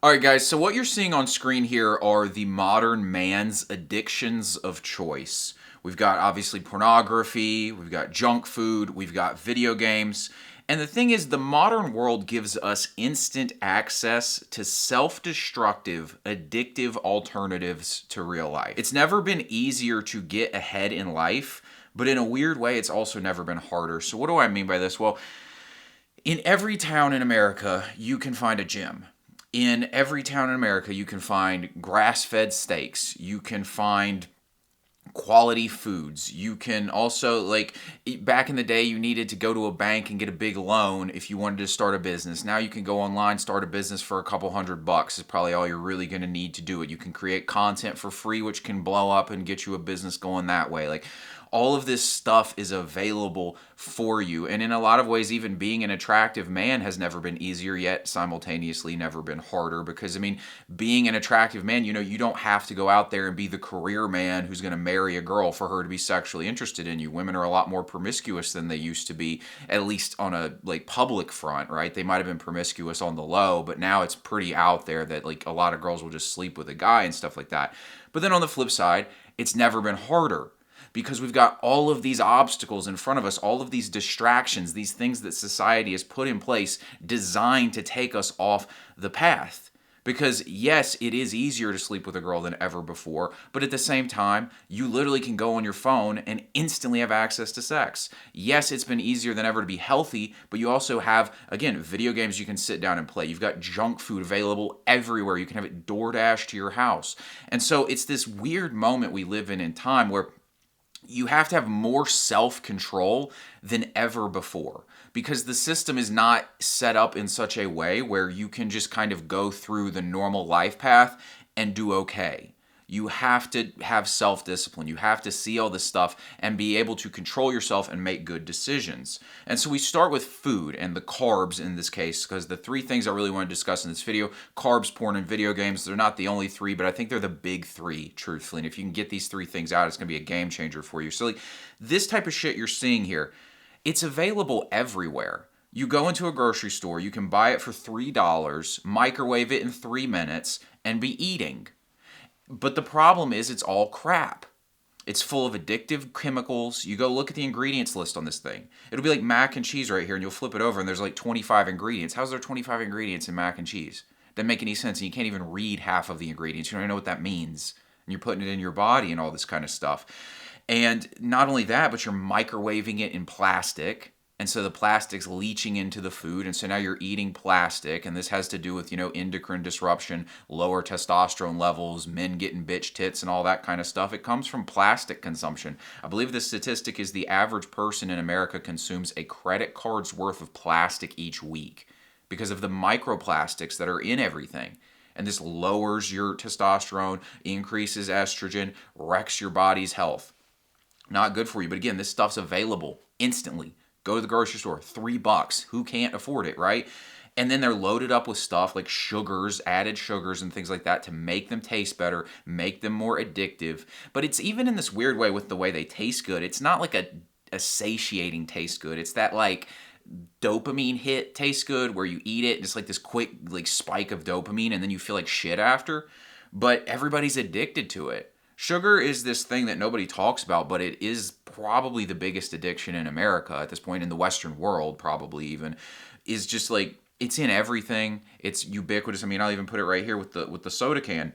All right, guys, so what you're seeing on screen here are the modern man's addictions of choice. We've got obviously pornography, we've got junk food, we've got video games. And the thing is, the modern world gives us instant access to self destructive, addictive alternatives to real life. It's never been easier to get ahead in life, but in a weird way, it's also never been harder. So, what do I mean by this? Well, in every town in America, you can find a gym. In every town in America, you can find grass fed steaks. You can find quality foods. You can also, like, back in the day, you needed to go to a bank and get a big loan if you wanted to start a business. Now you can go online, start a business for a couple $100 is probably all you're really going to need to do it. You can create content for free, which can blow up and get you a business going that way. Like, all of this stuff is available for you. And in a lot of ways, even being an attractive man has never been easier, yet simultaneously never been harder. Because, I mean, being an attractive man, you don't have to go out there and be the career man who's going to marry a girl for her to be sexually interested in you. Women are a lot more promiscuous than they used to be, at least on a public front, right? They might have been promiscuous on the low, but now it's pretty out there that a lot of girls will just sleep with a guy and stuff like that. But then on the flip side, it's never been harder, because we've got all of these obstacles in front of us, all of these distractions, these things that society has put in place designed to take us off the path. Because yes, it is easier to sleep with a girl than ever before, but at the same time, you literally can go on your phone and instantly have access to sex. Yes, it's been easier than ever to be healthy, but you also have, again, video games you can sit down and play. You've got junk food available everywhere. You can have it DoorDash to your house. And so it's this weird moment we live in time where you have to have more self-control than ever before, because the system is not set up in such a way where you can just kind of go through the normal life path and do okay. You have to have self-discipline. You have to see all this stuff and be able to control yourself and make good decisions. And so we start with food and the carbs in this case, because the three things I really want to discuss in this video: carbs, porn, and video games. They're not the only three, but I think they're the big three, truthfully. And if you can get these three things out, it's going to be a game changer for you. So this type of shit you're seeing here, it's available everywhere. You go into a grocery store, you can buy it for $3, microwave it in 3 minutes, and be eating. But the problem is it's all crap. It's full of addictive chemicals. You go look at the ingredients list on this thing. It'll be like mac and cheese right here, and you'll flip it over, and there's 25 ingredients. How's there 25 ingredients in mac and cheese? Doesn't make any sense, and you can't even read half of the ingredients. You don't even know what that means. And you're putting it in your body and all this kind of stuff. And not only that, but you're microwaving it in plastic. And so the plastic's leaching into the food, and so now you're eating plastic, and this has to do with, endocrine disruption, lower testosterone levels, men getting bitch tits, and all that kind of stuff. It comes from plastic consumption. I believe the statistic is the average person in America consumes a credit card's worth of plastic each week because of the microplastics that are in everything. And this lowers your testosterone, increases estrogen, wrecks your body's health. Not good for you, but again, this stuff's available instantly. Go to the grocery store, $3. Who can't afford it, right? And then they're loaded up with stuff like sugars, added sugars and things like that to make them taste better, make them more addictive. But it's even in this weird way with the way they taste good. It's not like a satiating taste good. It's that dopamine hit taste good where you eat it and it's like this quick spike of dopamine and then you feel like shit after. But everybody's addicted to it. Sugar is this thing that nobody talks about, but it is probably the biggest addiction in America at this point, in the Western world, probably even, is just it's in everything. It's ubiquitous. I mean, I'll even put it right here with the soda can.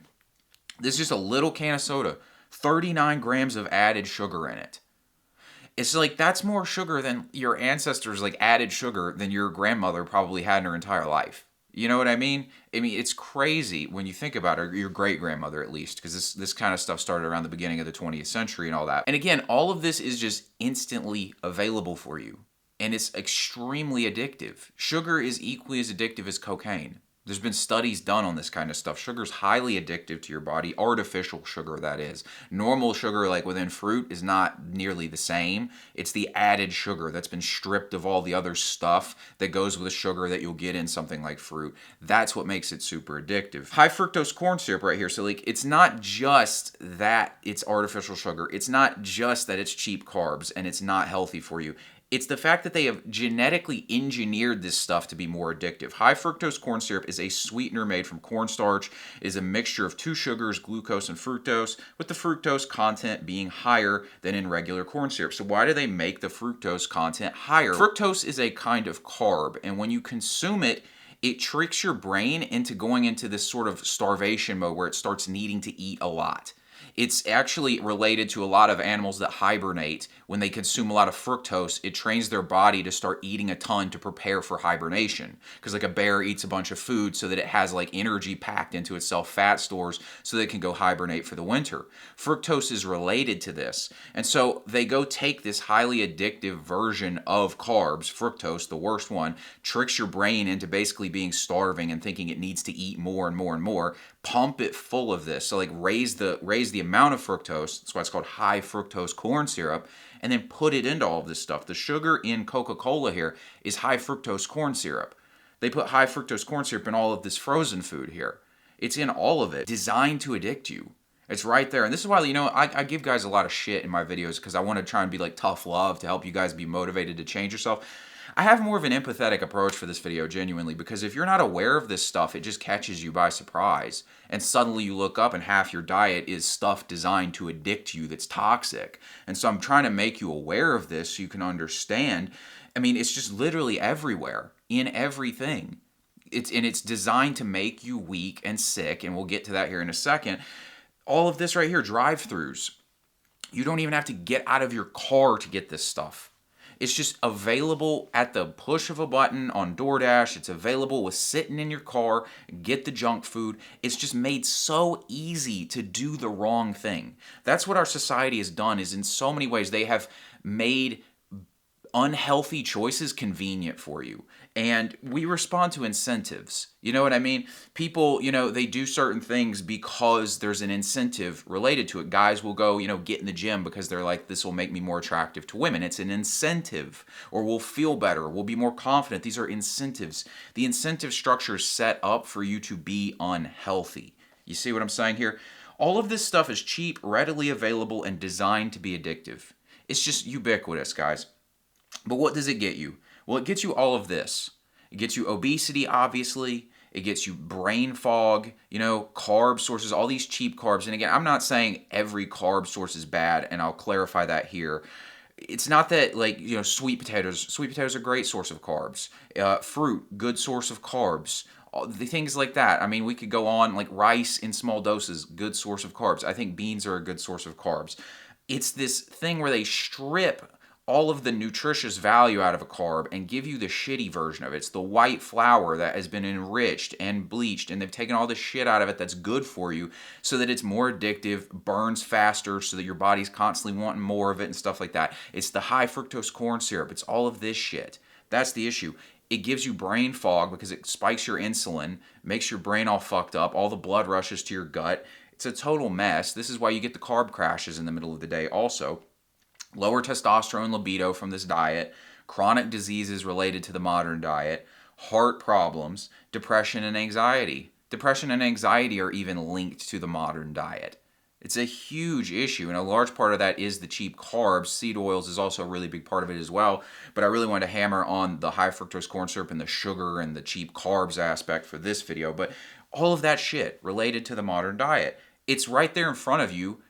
This is just a little can of soda, 39 grams of added sugar in it. It's that's more sugar than your ancestors added sugar than your grandmother probably had in her entire life. You know what I mean? I mean, it's crazy when you think about it, your great-grandmother at least, because this kind of stuff started around the beginning of the 20th century and all that. And again, all of this is just instantly available for you, and it's extremely addictive. Sugar is equally as addictive as cocaine. There's been studies done on this kind of stuff. Sugar's highly addictive to your body. Artificial sugar, that is. Normal sugar, within fruit, is not nearly the same. It's the added sugar that's been stripped of all the other stuff that goes with sugar that you'll get in something like fruit. That's what makes it super addictive. High fructose corn syrup right here. So, it's not just that it's artificial sugar. It's not just that it's cheap carbs and it's not healthy for you. It's the fact that they have genetically engineered this stuff to be more addictive. High fructose corn syrup is a sweetener made from cornstarch. It is a mixture of two sugars, glucose and fructose, with the fructose content being higher than in regular corn syrup. So why do they make the fructose content higher? Fructose is a kind of carb, and when you consume it, it tricks your brain into going into this sort of starvation mode where it starts needing to eat a lot. It's actually related to a lot of animals that hibernate. When they consume a lot of fructose, it trains their body to start eating a ton to prepare for hibernation. Because like a bear eats a bunch of food so that it has like energy packed into itself, fat stores, so that it can go hibernate for the winter. Fructose is related to this. And so they go take this highly addictive version of carbs, fructose, the worst one, tricks your brain into basically being starving and thinking it needs to eat more and more and more, pump it full of this. So like raise the amount of fructose. That's why it's called high fructose corn syrup, and then put it into all of this stuff. The sugar in Coca-Cola here is high fructose corn syrup. They put high fructose corn syrup in all of this frozen food here. It's in all of it, designed to addict you. It's right there. And this is why, I give guys a lot of shit in my videos because I want to try and be like tough love to help you guys be motivated to change yourself. I have more of an empathetic approach for this video, genuinely, because if you're not aware of this stuff, it just catches you by surprise. And suddenly you look up and half your diet is stuff designed to addict you that's toxic. And so I'm trying to make you aware of this so you can understand. I mean, it's just literally everywhere, in everything. It's designed to make you weak and sick, and we'll get to that here in a second. All of this right here, drive-thrus. You don't even have to get out of your car to get this stuff. It's just available at the push of a button on DoorDash. It's available with sitting in your car, get the junk food. It's just made so easy to do the wrong thing. That's what our society has done, is in so many ways they have made unhealthy choices convenient for you. And we respond to incentives. You know what I mean? People, they do certain things because there's an incentive related to it. Guys will go, get in the gym because they're like, this will make me more attractive to women. It's an incentive. Or we'll feel better. We'll be more confident. These are incentives. The incentive structure is set up for you to be unhealthy. You see what I'm saying here? All of this stuff is cheap, readily available, and designed to be addictive. It's just ubiquitous, guys. But what does it get you? Well, it gets you all of this. It gets you obesity, obviously. It gets you brain fog, carb sources, all these cheap carbs. And again, I'm not saying every carb source is bad, and I'll clarify that here. It's not that, sweet potatoes. Sweet potatoes are a great source of carbs. Fruit, good source of carbs. The things like that. I mean, we could go on, like rice in small doses, good source of carbs. I think beans are a good source of carbs. It's this thing where they strip all of the nutritious value out of a carb and give you the shitty version of it. It's the white flour that has been enriched and bleached, and they've taken all the shit out of it that's good for you so that it's more addictive, burns faster, so that your body's constantly wanting more of it and stuff like that. It's the high fructose corn syrup. It's all of this shit. That's the issue. It gives you brain fog because it spikes your insulin, makes your brain all fucked up, all the blood rushes to your gut. It's a total mess. This is why you get the carb crashes in the middle of the day also. Lower testosterone libido from this diet, chronic diseases related to the modern diet, heart problems, depression and anxiety. Depression and anxiety are even linked to the modern diet. It's a huge issue, and a large part of that is the cheap carbs. Seed oils is also a really big part of it as well, but I really wanted to hammer on the high fructose corn syrup and the sugar and the cheap carbs aspect for this video. But all of that shit related to the modern diet, it's right there in front of you,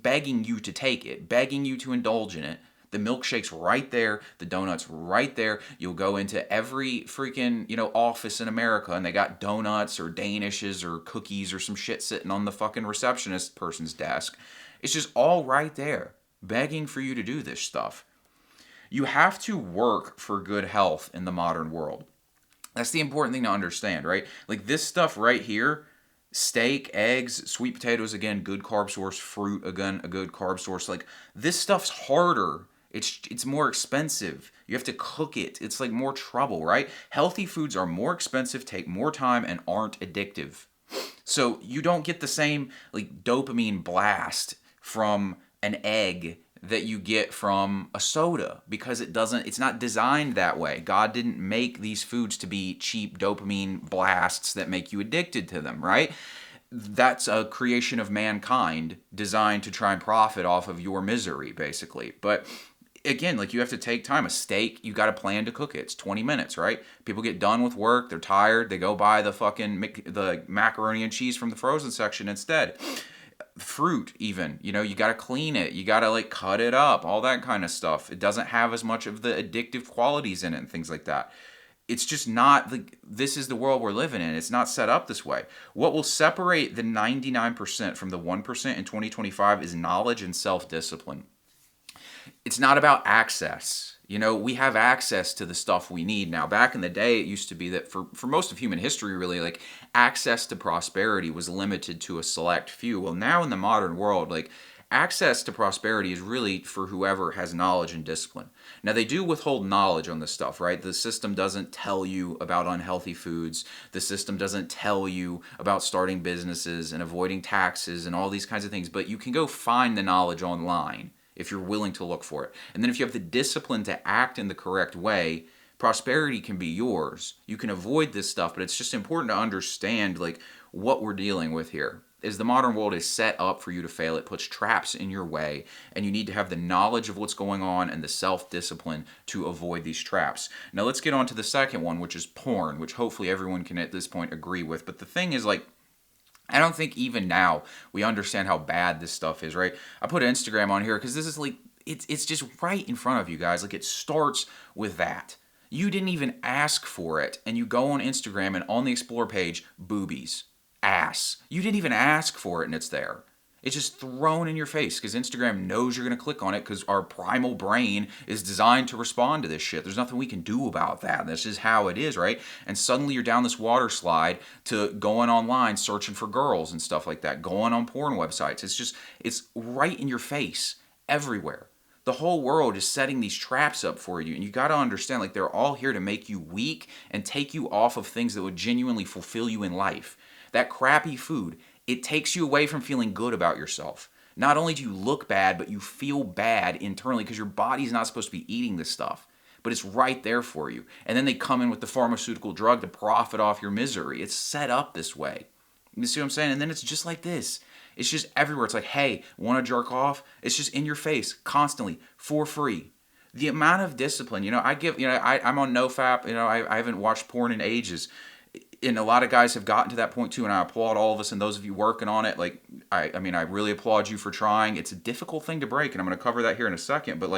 begging you to take it, begging you to indulge in it. The milkshake's right there, the donut's right there. You'll go into every freaking, office in America and they got donuts or Danishes or cookies or some shit sitting on the fucking receptionist person's desk. It's just all right there, begging for you to do this stuff. You have to work for good health in the modern world. That's the important thing to understand, right? Like this stuff right here, steak, eggs, sweet potatoes, again, good carb source. Fruit, again, a good carb source. Like, this stuff's harder. It's more expensive. You have to cook it. It's like more trouble, right? Healthy foods are more expensive, take more time, and aren't addictive. So you don't get the same like dopamine blast from an egg that you get from a soda because it's not designed that way. God didn't make these foods to be cheap dopamine blasts that make you addicted to them, right? That's a creation of mankind designed to try and profit off of your misery, basically. But again, like you have to take time. A steak, you got to plan to cook it. It's 20 minutes, right? People get done with work, they're tired, they go buy the fucking the macaroni and cheese from the frozen section instead. Fruit, even, you know, you got to clean it, you got to like cut it up, all that kind of stuff. It doesn't have as much of the addictive qualities in it and things like that. It's just not like, this is the world we're living in. It's not set up this way. What will separate the 99% from the 1% in 2025 is knowledge and self-discipline. It's not about access. You know, we have access to the stuff we need now. Back in the day, it used to be that for most of human history, really, like access to prosperity was limited to a select few. Well, now in the modern world, like access to prosperity is really for whoever has knowledge and discipline. Now, they do withhold knowledge on this stuff, right? The system doesn't tell you about unhealthy foods. The system doesn't tell you about starting businesses and avoiding taxes and all these kinds of things. But you can go find the knowledge online if you're willing to look for it. And then if you have the discipline to act in the correct way, prosperity can be yours. You can avoid this stuff, but it's just important to understand like what we're dealing with here. Is the modern world is set up for you to fail. It puts traps in your way, and you need to have the knowledge of what's going on and the self-discipline to avoid these traps. Now let's get on to the second one, which is porn, which hopefully everyone can at this point agree with. But the thing is, like, I don't think even now we understand how bad this stuff is, right? I put Instagram on here because this is like, it's just right in front of you guys. Like, it starts with that. You didn't even ask for it, and you go on Instagram, and on the Explore page, boobies, ass. You didn't even ask for it, and it's there. It's just thrown in your face because Instagram knows you're going to click on it because our primal brain is designed to respond to this shit. There's nothing we can do about that. This is how it is, right? And suddenly you're down this water slide to going online, searching for girls and stuff like that, going on porn websites. It's right in your face everywhere. The whole world is setting these traps up for you, and you got to understand, like, they're all here to make you weak and take you off of things that would genuinely fulfill you in life. That crappy food, it takes you away from feeling good about yourself. Not only do you look bad, but you feel bad internally because your body's not supposed to be eating this stuff. But it's right there for you. And then they come in with the pharmaceutical drug to profit off your misery. It's set up this way. You see what I'm saying? And then it's just like this. It's just everywhere. It's like, hey, want to jerk off? It's just in your face constantly for free. The amount of discipline, I'm on NoFap. I haven't watched porn in ages. And a lot of guys have gotten to that point too, and I applaud all of us and those of you working on it. Like, I really applaud you for trying. It's a difficult thing to break, and I'm going to cover that here in a second. But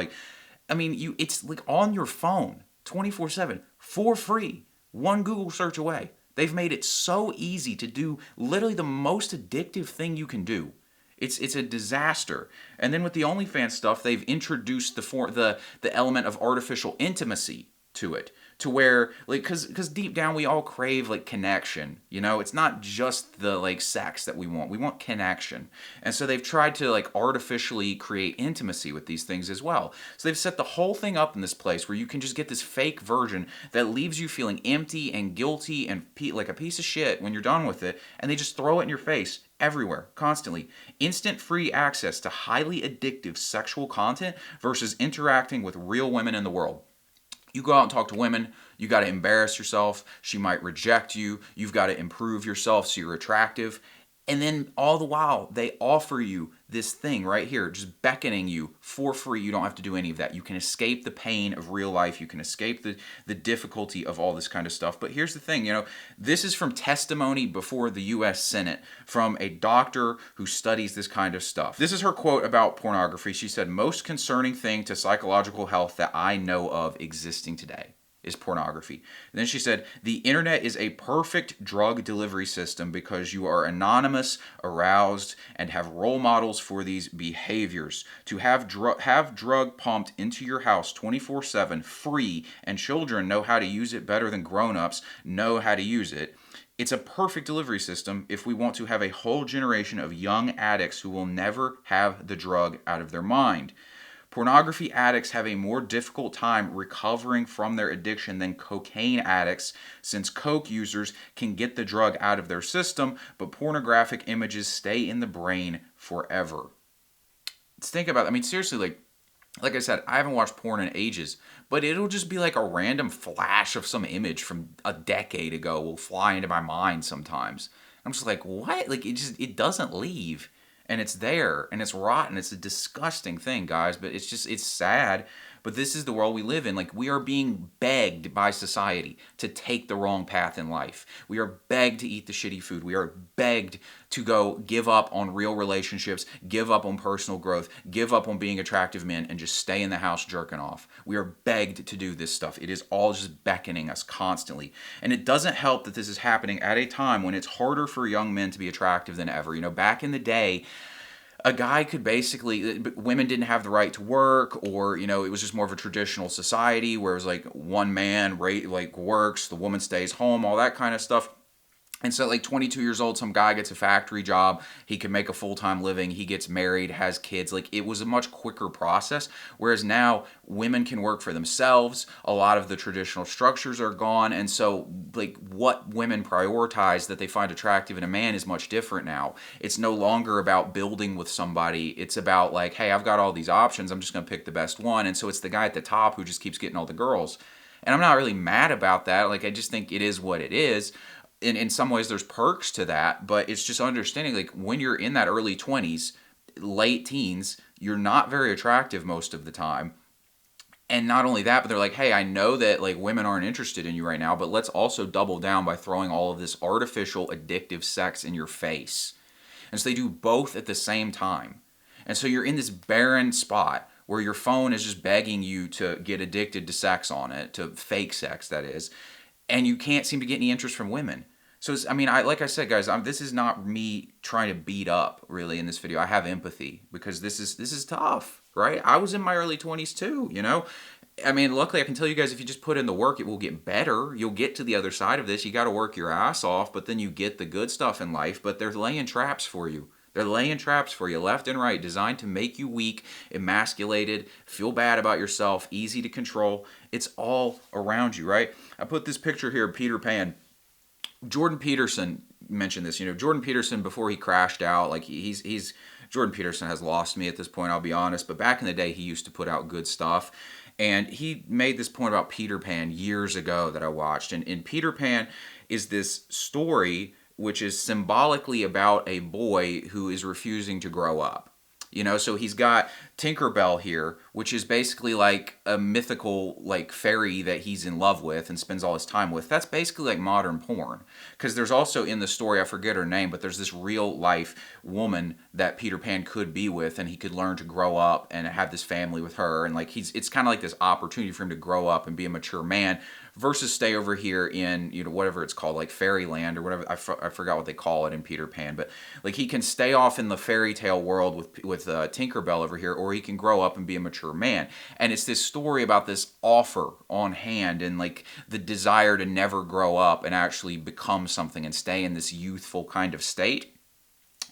it's like on your phone, 24/7, for free, one Google search away. They've made it so easy to do literally the most addictive thing you can do. It's a disaster. And then with the OnlyFans stuff, they've introduced the element of artificial intimacy to it, to where, like, because deep down we all crave like connection. It's not just the like sex that we want connection. And so they've tried to like artificially create intimacy with these things as well. So they've set the whole thing up in this place where you can just get this fake version that leaves you feeling empty and guilty and like a piece of shit when you're done with it, and they just throw it in your face everywhere, constantly. Instant free access to highly addictive sexual content versus interacting with real women in the world. You go out and talk to women, you got to embarrass yourself. She might reject you. You've got to improve yourself so you're attractive. And then all the while, they offer you this thing right here, just beckoning you for free. You don't have to do any of that. You can escape the pain of real life. You can escape the difficulty of all this kind of stuff. But here's the thing, this is from testimony before the U.S. Senate from a doctor who studies this kind of stuff. This is her quote about pornography. She said, "Most concerning thing to psychological health that I know of existing today is pornography." And then she said, "The internet is a perfect drug delivery system because you are anonymous, aroused, and have role models for these behaviors. To have drug pumped into your house 24/7, free, and children know how to use it better than grown-ups know how to use it. It's a perfect delivery system if we want to have a whole generation of young addicts who will never have the drug out of their mind. Pornography addicts have a more difficult time recovering from their addiction than cocaine addicts, since coke users can get the drug out of their system, but pornographic images stay in the brain forever." Let's think about it. Seriously, like I said, I haven't watched porn in ages, but it'll just be like a random flash of some image from a decade ago will fly into my mind sometimes. I'm just like, what? Like, it doesn't leave. And it's there, and it's rotten. It's a disgusting thing, guys, but it's sad. But this is the world we live in. Like, we are being begged by society to take the wrong path in life. We are begged to eat the shitty food. We are begged to go give up on real relationships, give up on personal growth, give up on being attractive men, and just stay in the house jerking off. We are begged to do this stuff. It is all just beckoning us constantly. And it doesn't help that this is happening at a time when it's harder for young men to be attractive than ever. You know, back in the day, a guy could basically, women didn't have the right to work, or, you know, it was just more of a traditional society where it was like one man like works, the woman stays home, all that kind of stuff. And so, like, 22 years old, some guy gets a factory job. He can make a full-time living. He gets married, has kids. Like, it was a much quicker process. Whereas now, women can work for themselves. A lot of the traditional structures are gone. And so, like, what women prioritize that they find attractive in a man is much different now. It's no longer about building with somebody. It's about, like, hey, I've got all these options. I'm just going to pick the best one. And so, it's the guy at the top who just keeps getting all the girls. And I'm not really mad about that. Like, I just think it is what it is. In some ways there's perks to that, but it's just understanding, like, when you're in that early 20s, late teens, you're not very attractive most of the time. And not only that, but they're like, hey, I know that, like, women aren't interested in you right now, but let's also double down by throwing all of this artificial addictive sex in your face. And so they do both at the same time. And so you're in this barren spot where your phone is just begging you to get addicted to sex on it, to fake sex, that is, and you can't seem to get any interest from women. So, like I said, guys, this is not me trying to beat up, really, in this video. I have empathy, because this is tough, right? I was in my early 20s too, you know? I mean, luckily, I can tell you guys, if you just put in the work, it will get better. You'll get to the other side of this. You got to work your ass off, but then you get the good stuff in life. But they're laying traps for you. They're laying traps for you left and right, designed to make you weak, emasculated, feel bad about yourself, easy to control. It's all around you, right? I put this picture here of Peter Pan. Jordan Peterson mentioned this. You know, Jordan Peterson, before he crashed out, like, he's Jordan Peterson has lost me at this point, I'll be honest. But back in the day, he used to put out good stuff. And he made this point about Peter Pan years ago that I watched. And Peter Pan is this story which is symbolically about a boy who is refusing to grow up. You know, so he's got Tinkerbell here, which is basically like a mythical, like, fairy that he's in love with and spends all his time with. That's basically like modern porn. Because there's also in the story, I forget her name, but there's this real life woman that Peter Pan could be with, and he could learn to grow up and have this family with her. And, like, it's kind of like this opportunity for him to grow up and be a mature man, versus stay over here in, you know, whatever it's called, like fairyland or whatever. I forgot what they call it in Peter Pan, but, like, he can stay off in the fairy tale world with Tinkerbell over here, or he can grow up and be a mature man. And it's this story about this offer on hand, and, like, the desire to never grow up and actually become something and stay in this youthful kind of state.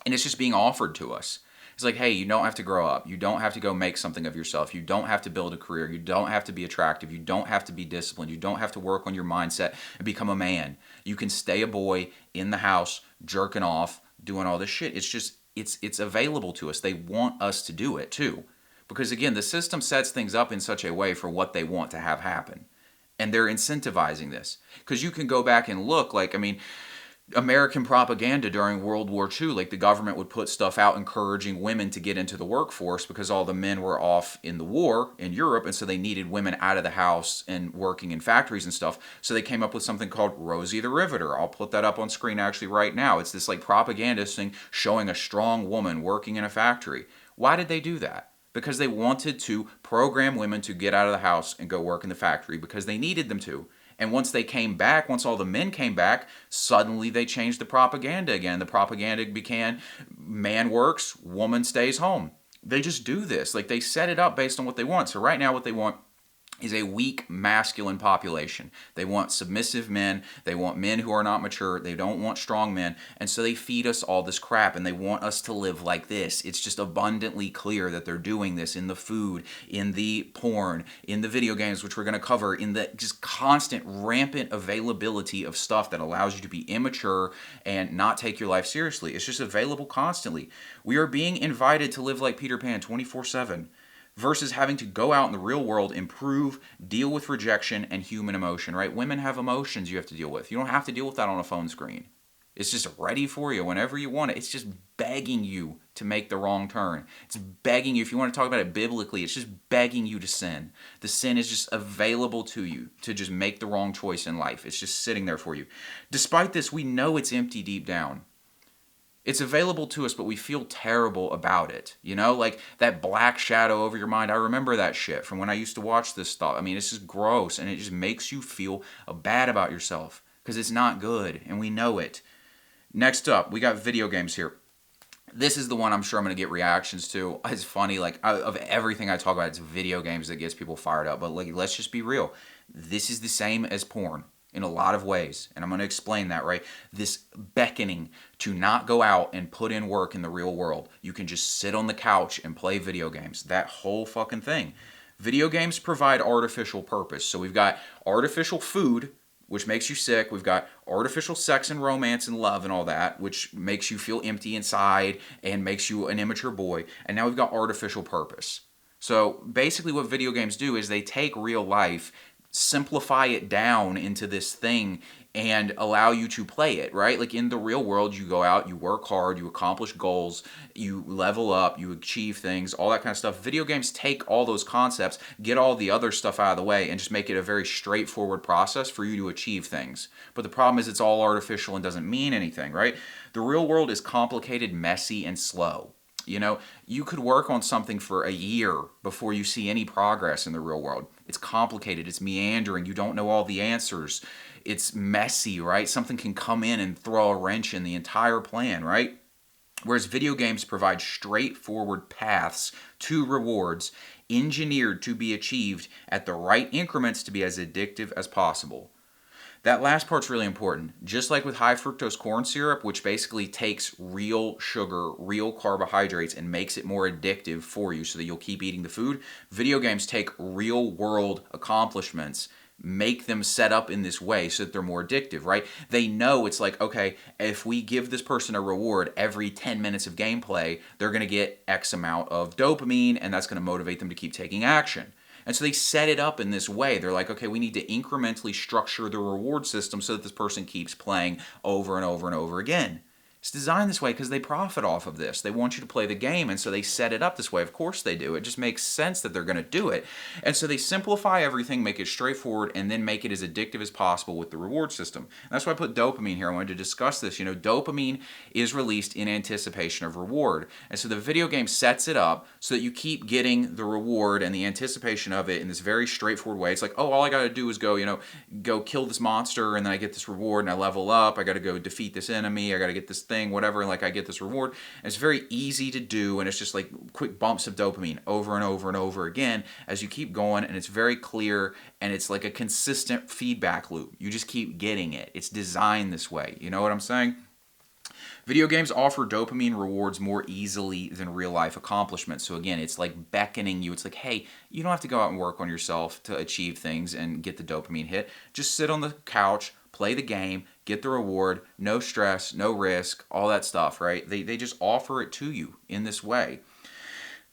And it's just being offered to us. It's like, hey, you don't have to grow up. You don't have to go make something of yourself. You don't have to build a career. You don't have to be attractive. You don't have to be disciplined. You don't have to work on your mindset and become a man. You can stay a boy in the house, jerking off, doing all this shit. It's just, it's available to us. They want us to do it too. Because, again, the system sets things up in such a way for what they want to have happen. And they're incentivizing this. Because you can go back and look, like, I mean, American propaganda during World War II, like, the government would put stuff out encouraging women to get into the workforce because all the men were off in the war in Europe, and so they needed women out of the house and working in factories and stuff. So they came up with something called Rosie the Riveter. I'll put that up on screen actually right now. It's this, like, propagandist thing showing a strong woman working in a factory. Why did they do that? Because they wanted to program women to get out of the house and go work in the factory because they needed them to. And once they came back, once all the men came back, suddenly they changed the propaganda again. The propaganda began, man works, woman stays home. They just do this. Like, they set it up based on what they want. So right now what they want is a weak masculine population. They want submissive men. They want men who are not mature. They don't want strong men. And so they feed us all this crap, and they want us to live like this. It's just abundantly clear that they're doing this in the food, in the porn, in the video games, which we're going to cover, in the just constant rampant availability of stuff that allows you to be immature and not take your life seriously. It's just available constantly. We are being invited to live like Peter Pan 24/7. Versus having to go out in the real world, improve, deal with rejection and human emotion, right? Women have emotions you have to deal with. You don't have to deal with that on a phone screen. It's just ready for you whenever you want it. It's just begging you to make the wrong turn. It's begging you, if you want to talk about it biblically, it's just begging you to sin. The sin is just available to you to just make the wrong choice in life. It's just sitting there for you. Despite this, we know it's empty deep down. It's available to us, but we feel terrible about it. You know, like that black shadow over your mind. I remember that shit from when I used to watch this stuff. I mean, it's just gross, and it just makes you feel bad about yourself because it's not good, and we know it. Next up, we got video games here. This is the one I'm sure I'm going to get reactions to. It's funny, like, of everything I talk about, it's video games that gets people fired up. But like, let's just be real. This is the same as porn in a lot of ways, and I'm going to explain that, right? This beckoning to not go out and put in work in the real world. You can just sit on the couch and play video games. That whole fucking thing. Video games provide artificial purpose. So we've got artificial food, which makes you sick. We've got artificial sex and romance and love and all that, which makes you feel empty inside and makes you an immature boy. And now we've got artificial purpose. So basically what video games do is they take real life, simplify it down into this thing and allow you to play it, right? Like in the real world, you go out, you work hard, you accomplish goals, you level up, you achieve things, all that kind of stuff. Video games take all those concepts, get all the other stuff out of the way, and just make it a very straightforward process for you to achieve things. But the problem is it's all artificial and doesn't mean anything, right? The real world is complicated, messy, and slow. You know, you could work on something for a year before you see any progress in the real world. It's complicated, it's meandering, you don't know all the answers. It's messy, right? Something can come in and throw a wrench in the entire plan, right? Whereas video games provide straightforward paths to rewards engineered to be achieved at the right increments to be as addictive as possible. That last part's really important. Just like with high fructose corn syrup, which basically takes real sugar, real carbohydrates, and makes it more addictive for you so that you'll keep eating the food, video games take real world accomplishments, make them set up in this way so that they're more addictive, right? They know it's like, okay, if we give this person a reward every 10 minutes of gameplay, they're going to get X amount of dopamine, and that's going to motivate them to keep taking action. And so they set it up in this way. They're like, okay, we need to incrementally structure the reward system so that this person keeps playing over and over and over again. It's designed this way because they profit off of this. They want you to play the game, and so they set it up this way. Of course they do. It just makes sense that they're going to do it. And so they simplify everything, make it straightforward, and then make it as addictive as possible with the reward system. And that's why I put dopamine here. I wanted to discuss this. You know, dopamine is released in anticipation of reward. And so the video game sets it up so that you keep getting the reward and the anticipation of it in this very straightforward way. It's like, oh, all I got to do is go kill this monster, and then I get this reward, and I level up. I got to go defeat this enemy. I got to get this thing, whatever, like I get this reward. And it's very easy to do, and it's just like quick bumps of dopamine over and over and over again as you keep going, and it's very clear, and it's like a consistent feedback loop. You just keep getting it. It's designed this way. You know what I'm saying? Video games offer dopamine rewards more easily than real life accomplishments. So again, it's like beckoning you. It's like, hey, you don't have to go out and work on yourself to achieve things and get the dopamine hit. Just sit on the couch, play the game, get the reward, no stress, no risk, all that stuff, right? They just offer it to you in this way.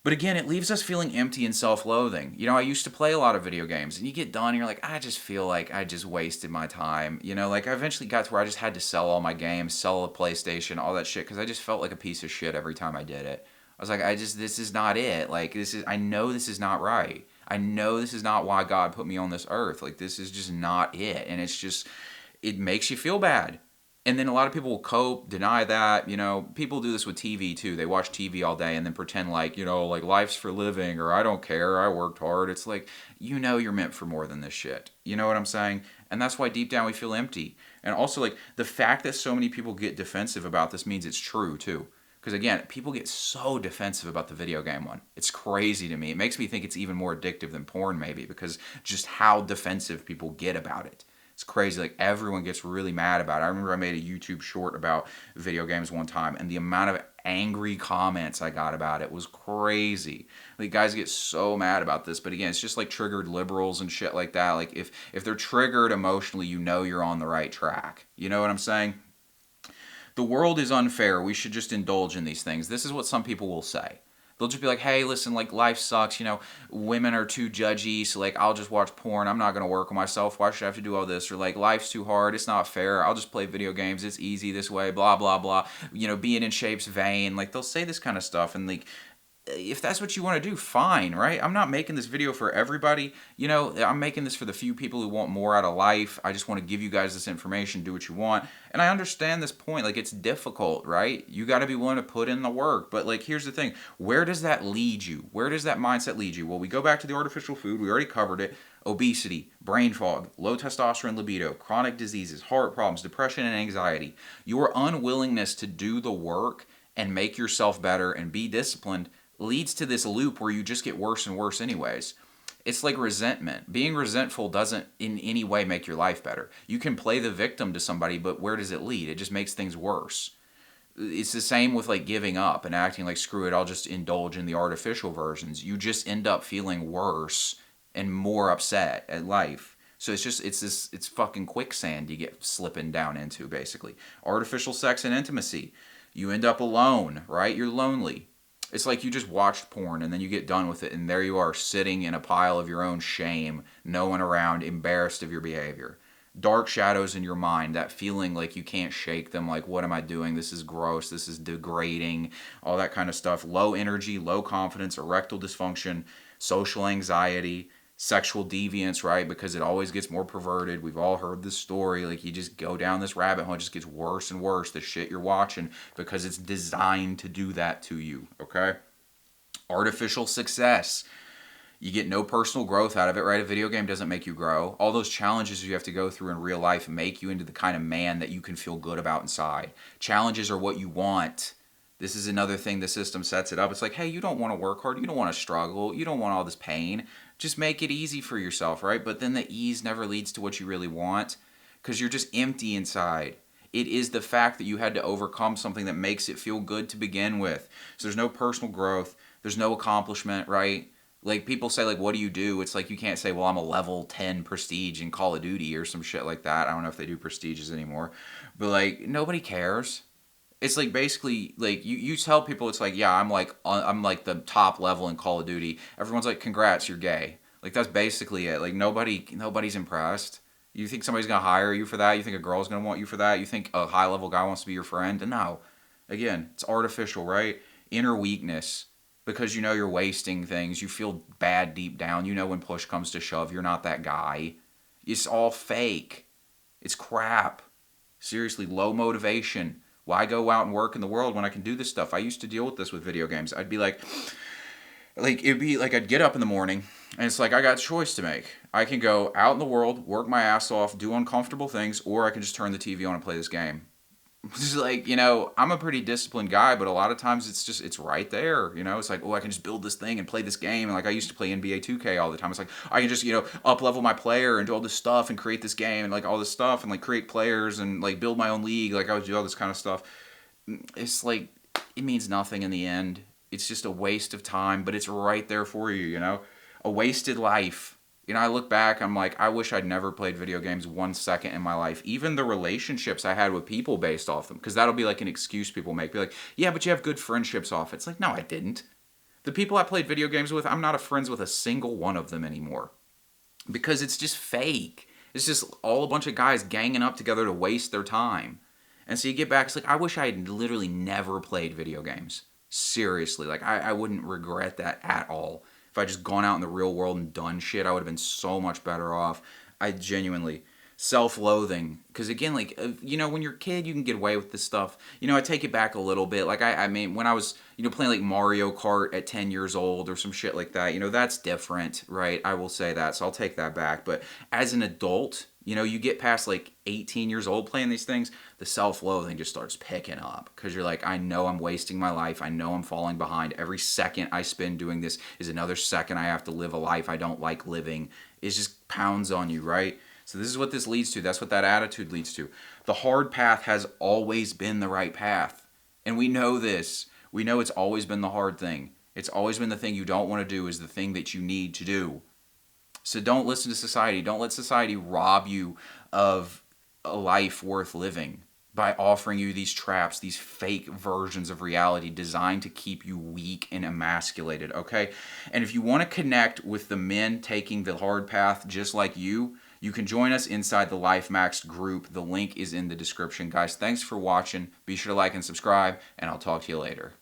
But again, it leaves us feeling empty and self-loathing. You know, I used to play a lot of video games, and you get done, and you're like, I just feel like I just wasted my time. You know, like I eventually got to where I just had to sell all my games, sell a PlayStation, all that shit, because I just felt like a piece of shit every time I did it. I was like, this is not it. Like, I know this is not right. I know this is not why God put me on this earth. Like, this is just not it. And it's just, it makes you feel bad. And then a lot of people will cope, deny that. You know, people do this with TV too. They watch TV all day and then pretend like, you know, like life's for living, or I don't care, I worked hard. It's like, you know, you're meant for more than this shit. You know what I'm saying? And that's why deep down we feel empty. And also, like, the fact that so many people get defensive about this means it's true too. Because again, people get so defensive about the video game one. It's crazy to me. It makes me think it's even more addictive than porn maybe, because just how defensive people get about it. It's crazy. Like, everyone gets really mad about it. I remember I made a YouTube short about video games one time, and the amount of angry comments I got about it was crazy. Like, guys get so mad about this, but again, it's just like triggered liberals and shit like that. Like, if they're triggered emotionally, you know you're on the right track. You know what I'm saying? The world is unfair. We should just indulge in these things. This is what some people will say. They'll just be like, hey, listen, like, life sucks, women are too judgy, so, like, I'll just watch porn. I'm not going to work on myself. Why should I have to do all this? Or, like, life's too hard. It's not fair. I'll just play video games. It's easy this way, blah, blah, blah. Being in shape's vain. Like, they'll say this kind of stuff, and, like, if that's what you want to do, fine, right? I'm not making this video for everybody. I'm making this for the few people who want more out of life. I just want to give you guys this information, do what you want. And I understand this point. Like, it's difficult, right? You got to be willing to put in the work. But, like, here's the thing. Where does that lead you? Where does that mindset lead you? Well, we go back to the artificial food. We already covered it. Obesity, brain fog, low testosterone libido, chronic diseases, heart problems, depression, and anxiety. Your unwillingness to do the work and make yourself better and be disciplined leads to this loop where you just get worse and worse anyways. It's like resentment. Being resentful doesn't in any way make your life better. You can play the victim to somebody, but where does it lead? It just makes things worse. It's the same with like giving up and acting like screw it, I'll just indulge in the artificial versions. You just end up feeling worse and more upset at life. So it's fucking quicksand you get slipping down into, basically. Artificial sex and intimacy. You end up alone, right? You're lonely. It's like you just watched porn and then you get done with it and there you are sitting in a pile of your own shame, no one around, embarrassed of your behavior. Dark shadows in your mind, that feeling like you can't shake them, like what am I doing? This is gross, this is degrading, all that kind of stuff. Low energy, low confidence, erectile dysfunction, social anxiety, sexual deviance, right? Because it always gets more perverted. We've all heard this story. Like you just go down this rabbit hole, it just gets worse and worse, the shit you're watching, because it's designed to do that to you, okay? Artificial success. You get no personal growth out of it, right? A video game doesn't make you grow. All those challenges you have to go through in real life make you into the kind of man that you can feel good about inside. Challenges are what you want. This is another thing the system sets it up. It's like, hey, you don't want to work hard. You don't want to struggle. You don't want all this pain. Just make it easy for yourself, right? But then the ease never leads to what you really want because you're just empty inside. It is the fact that you had to overcome something that makes it feel good to begin with. So there's no personal growth. There's no accomplishment, right? Like people say, like, what do you do? It's like you can't say, well, I'm a level 10 prestige in Call of Duty or some shit like that. I don't know if they do prestiges anymore. But, like, nobody cares. It's like basically like you tell people it's like, yeah, I'm like the top level in Call of Duty. Everyone's like, congrats, you're gay. Like that's basically it. Like nobody's impressed. You think somebody's gonna hire you for that? You think a girl's gonna want you for that? You think a high level guy wants to be your friend? No. Again, it's artificial, right? Inner weakness. Because you're wasting things. You feel bad deep down. When push comes to shove, you're not that guy. It's all fake. It's crap. Seriously, low motivation. Why go out and work in the world when I can do this stuff? I used to deal with this with video games. I'd be like it'd be like I'd get up in the morning and it's like I got a choice to make. I can go out in the world, work my ass off, do uncomfortable things, or I can just turn the TV on and play this game. It's like, I'm a pretty disciplined guy, but a lot of times it's right there. It's like, oh, I can just build this thing and play this game. And like I used to play NBA 2K all the time. It's like, I can just, up level my player and do all this stuff and create this game and like all this stuff and like create players and like build my own league. Like I would do all this kind of stuff. It's like, it means nothing in the end. It's just a waste of time, but it's right there for you, a wasted life. I look back, I'm like, I wish I'd never played video games 1 second in my life. Even the relationships I had with people based off them, because that'll be like an excuse people make. Be like, yeah, but you have good friendships off it. It's like, no, I didn't. The people I played video games with, I'm not friends with a single one of them anymore. Because it's just fake. It's just all a bunch of guys ganging up together to waste their time. And so you get back, it's like, I wish I had literally never played video games. Seriously, like, I wouldn't regret that at all. If I just gone out in the real world and done shit, I would have been so much better off. I genuinely, self-loathing. Because again, like, when you're a kid, you can get away with this stuff. I take it back a little bit. Like, I mean, when I was, playing like Mario Kart at 10 years old or some shit like that, that's different, right? I will say that, so I'll take that back. But as an adult, you get past like 18 years old playing these things, the self-loathing just starts picking up. Because you're like, I know I'm wasting my life. I know I'm falling behind. Every second I spend doing this is another second I have to live a life I don't like living. It just pounds on you, right? So this is what this leads to. That's what that attitude leads to. The hard path has always been the right path. And we know this. We know it's always been the hard thing. It's always been the thing you don't want to do is the thing that you need to do. So don't listen to society. Don't let society rob you of a life worth living. by offering you these traps, these fake versions of reality designed to keep you weak and emasculated, okay? And if you want to connect with the men taking the hard path just like you can join us inside the Life Max group. The link is in the description. Guys, thanks for watching. Be sure to like and subscribe, and I'll talk to you later.